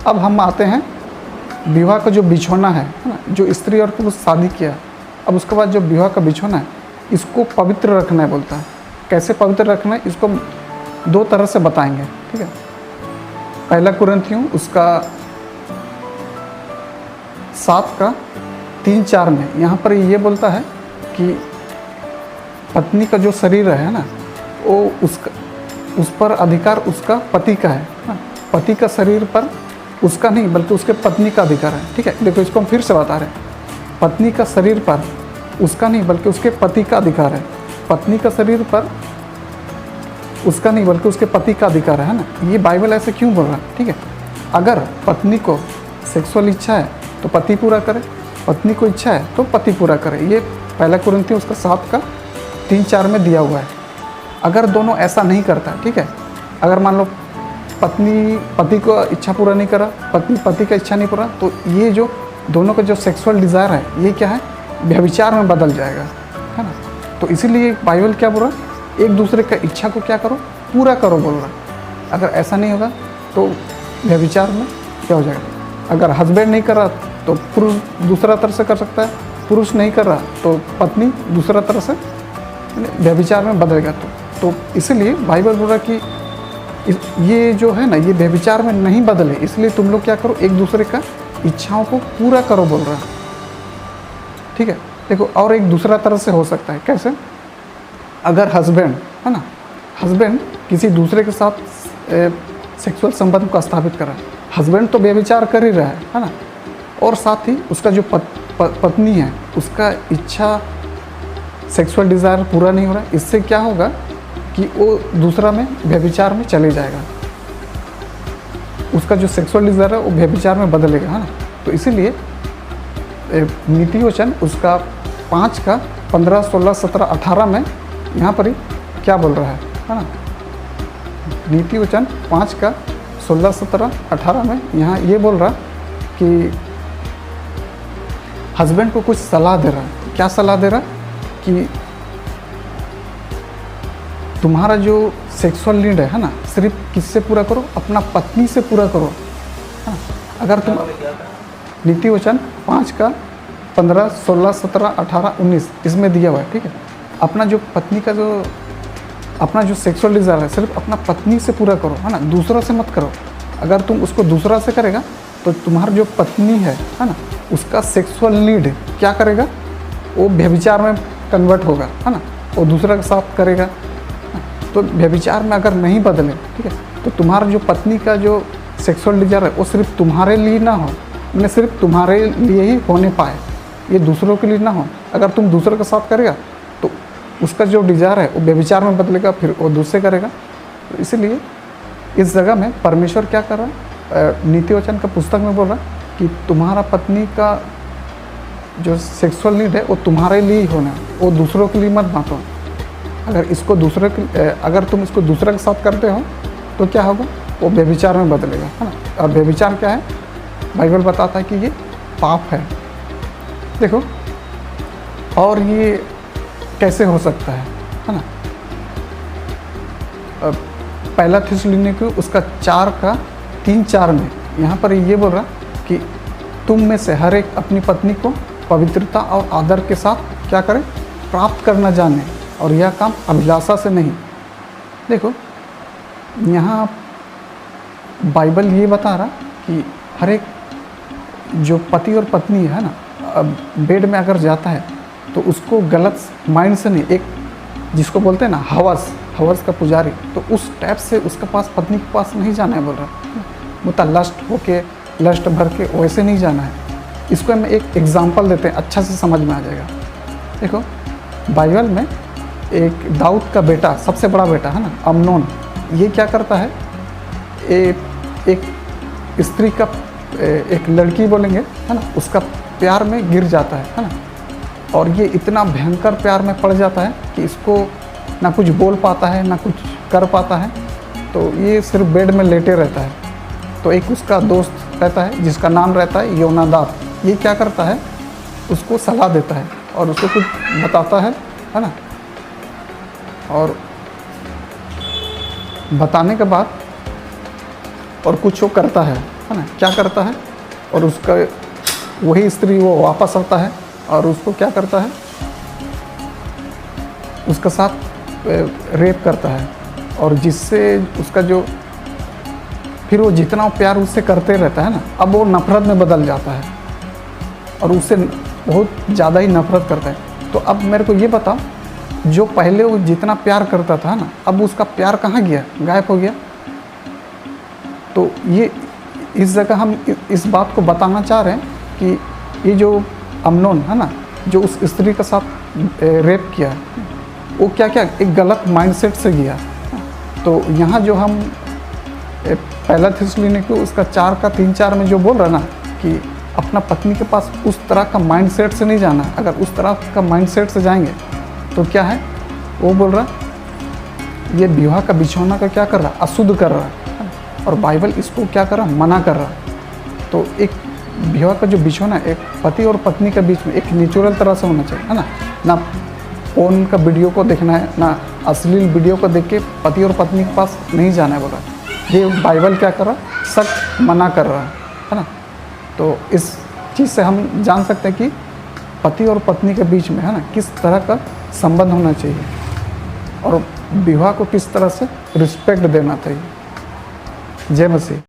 अब हम आते हैं विवाह का जो बिछौना है ना, जो स्त्री और पुरुष शादी किया, अब उसके बाद जो विवाह का बिछौना है इसको पवित्र रखना है बोलता है। कैसे पवित्र रखना है इसको 2 तरह से बताएंगे, ठीक है। पहला कुरिन्थियों उसका 7:3-4 में यहाँ पर ये बोलता है कि पत्नी का जो शरीर है ना वो उस पर अधिकार उसका पति का है ना। पति का शरीर पर उसका नहीं बल्कि उसके पत्नी का अधिकार है, ठीक है। देखो इसको हम फिर से बता रहे हैं, पत्नी का शरीर पर उसका नहीं बल्कि उसके पति का अधिकार है। पत्नी का शरीर पर उसका नहीं बल्कि उसके पति का अधिकार है ना। ये बाइबल ऐसे क्यों बोल रहा है, ठीक है। अगर पत्नी को सेक्सुअल इच्छा है तो पति पूरा करे, पत्नी को इच्छा है तो पति पूरा करे। ये पहला कुरिन्थियों उसका 7:3-4 में दिया हुआ है। अगर दोनों ऐसा नहीं करता, ठीक है, अगर मान लो पत्नी पति को इच्छा पूरा नहीं करा, पत्नी पति का इच्छा नहीं पूरा, तो ये जो दोनों का जो सेक्सुअल डिज़ायर है ये क्या है, व्यभिचार में बदल जाएगा, है ना। तो इसीलिए बाइबल क्या बोल रहा है, एक दूसरे का इच्छा को क्या करो, पूरा करो बोल रहा है। अगर ऐसा नहीं होगा तो व्यभिचार में क्या हो जाएगा। अगर हस्बैंड नहीं कर रहा तो पुरुष दूसरा तरह से कर सकता है, पुरुष नहीं कर रहा तो पत्नी दूसरा तरह से व्यभिचार में बदलेगा। तो इसीलिए बाइबल बोल रहा है कि ये जो है ना ये व्यभिचार में नहीं बदले, इसलिए तुम लोग क्या करो, एक दूसरे का इच्छाओं को पूरा करो बोल रहा है, ठीक है। देखो और एक दूसरा तरह से हो सकता है, कैसे, अगर हस्बैंड है ना, हस्बैंड किसी दूसरे के साथ सेक्सुअल संबंध को स्थापित कर रहा है, हस्बैंड तो व्यभिचार कर ही रहा है ना, और साथ ही उसका जो पत्नी है उसका इच्छा सेक्सुअल डिज़ायर पूरा नहीं हो रहा है। इससे क्या होगा कि वो दूसरा में व्यभिचार में चले जाएगा, उसका जो सेक्सुअल डिज़ायर है वो व्यभिचार में बदलेगा, है ना। तो इसीलिए नीति वचन उसका 5:15, 16, 17, 18 में यहाँ पर ही क्या बोल रहा है ना। नीति वचन 5:16, 17, 18 में यहाँ ये बोल रहा कि हस्बैंड को कुछ सलाह दे रहा है। क्या सलाह दे रहा कि तुम्हारा जो सेक्सुअल नीड है ना, सिर्फ किससे पूरा करो, अपना पत्नी से पूरा करो, हाँ। अगर तुम नीति वचन 5:15, 16, 17, 18, 19 इसमें दिया हुआ है, ठीक है। अपना जो पत्नी का जो अपना जो सेक्सुअल डिज़ायर है सिर्फ अपना पत्नी से पूरा करो, है ना, दूसरा से मत करो। अगर तुम उसको दूसरा से करेगा तो तुम्हारा जो पत्नी है ना, उसका सेक्सुअल नीड क्या करेगा, वो व्यभिचार में कन्वर्ट होगा, है ना, वो दूसरा के साथ करेगा। तो व्यभिचार में अगर नहीं बदले, ठीक है, तो तुम्हारा जो पत्नी का जो सेक्सुअल डिज़ायर है वो सिर्फ तुम्हारे लिए ना हो, मैंने सिर्फ तुम्हारे लिए ही होने पाए, ये दूसरों के लिए ना हो। अगर तुम दूसरों के साथ करेगा तो उसका जो डिज़ायर है वो व्यभिचार में बदलेगा, फिर वो दूसरे करेगा। तो इसीलिए इस जगह में परमेश्वर क्या कर रहा है, नीति वचन का पुस्तक में बोल रहा है कि तुम्हारा पत्नी का जो सेक्सुअल नीड है वो तुम्हारे लिए ही होना है, वो दूसरों के लिए मत बांटो। अगर तुम इसको दूसरे के साथ करते हो तो क्या होगा, वो व्यभिचार में बदलेगा, है ना। और व्यभिचार क्या है, बाइबल बताता है कि ये पाप है। देखो और ये कैसे हो सकता है ना। पहला थिस्सलुनीके उसका 4:3-4 में यहाँ पर ये बोल रहा कि तुम में से हर एक अपनी पत्नी को पवित्रता और आदर के साथ क्या करें, प्राप्त करना जाने, और यह काम अभिलाषा से नहीं। देखो यहाँ बाइबल ये बता रहा कि हर एक जो पति और पत्नी है ना, बेड में अगर जाता है तो उसको गलत माइंड से नहीं, एक जिसको बोलते हैं ना हवस का पुजारी, तो उस टाइप से उसके पास पत्नी के पास नहीं जाना है बोल रहा, मतलब लस्ट होके लस्ट भर के वैसे नहीं जाना है। इसको हम एक एग्जांपल देते हैं, अच्छा से समझ में आ जाएगा। देखो बाइबल में एक दाऊद का बेटा, सबसे बड़ा बेटा है ना, अमनोन, ये क्या करता है, एक स्त्री का, एक लड़की बोलेंगे, है ना, उसका प्यार में गिर जाता है ना। और ये इतना भयंकर प्यार में पड़ जाता है कि इसको ना कुछ बोल पाता है ना कुछ कर पाता है, तो ये सिर्फ बेड में लेटे रहता है। तो एक उसका दोस्त रहता है जिसका नाम रहता है योनादाब, ये क्या करता है, उसको सलाह देता है और उसको कुछ बताता है ना। और बताने के बाद और कुछ वो करता है है ना, क्या करता है, और उसका वही स्त्री वो वापस आता है और उसको क्या करता है, उसका साथ रेप करता है, और जिससे उसका जो फिर वो जितना प्यार उससे करते रहता है ना, अब वो नफ़रत में बदल जाता है और उससे बहुत ज़्यादा ही नफ़रत करता है। तो अब मेरे को ये बताओ, जो पहले वो जितना प्यार करता था ना, अब उसका प्यार कहाँ गया, गायब हो गया। तो ये इस जगह हम इस बात को बताना चाह रहे हैं कि ये जो अमनोन है ना, जो उस स्त्री के साथ रेप किया, वो क्या क्या एक गलत माइंडसेट से गया। तो यहाँ जो हम पहला थिस्सलुनीके उसका 4:3-4 में जो बोल रहा ना कि अपना पत्नी के पास उस तरह का माइंडसेट से नहीं जाना, अगर उस तरह का माइंडसेट से जाएंगे तो क्या है, वो बोल रहा ये विवाह का बिछौना का क्या कर रहा, अशुद्ध कर रहा है, और बाइबल इसको क्या कर रहा, मना कर रहा। तो एक विवाह का जो बिछौना एक पति और पत्नी के बीच में एक नेचुरल तरह से होना चाहिए, है ना फोन का वीडियो को देखना है, ना अश्लील वीडियो को देख के पति और पत्नी के पास नहीं जाना है बोला। ये बाइबल क्या कर रहा, सख्त मना कर रहा है ना। तो इस चीज़ से हम जान सकते हैं कि पति और पत्नी के बीच में है ना किस तरह का संबंध होना चाहिए और विवाह को किस तरह से रिस्पेक्ट देना चाहिए। जय मसीह।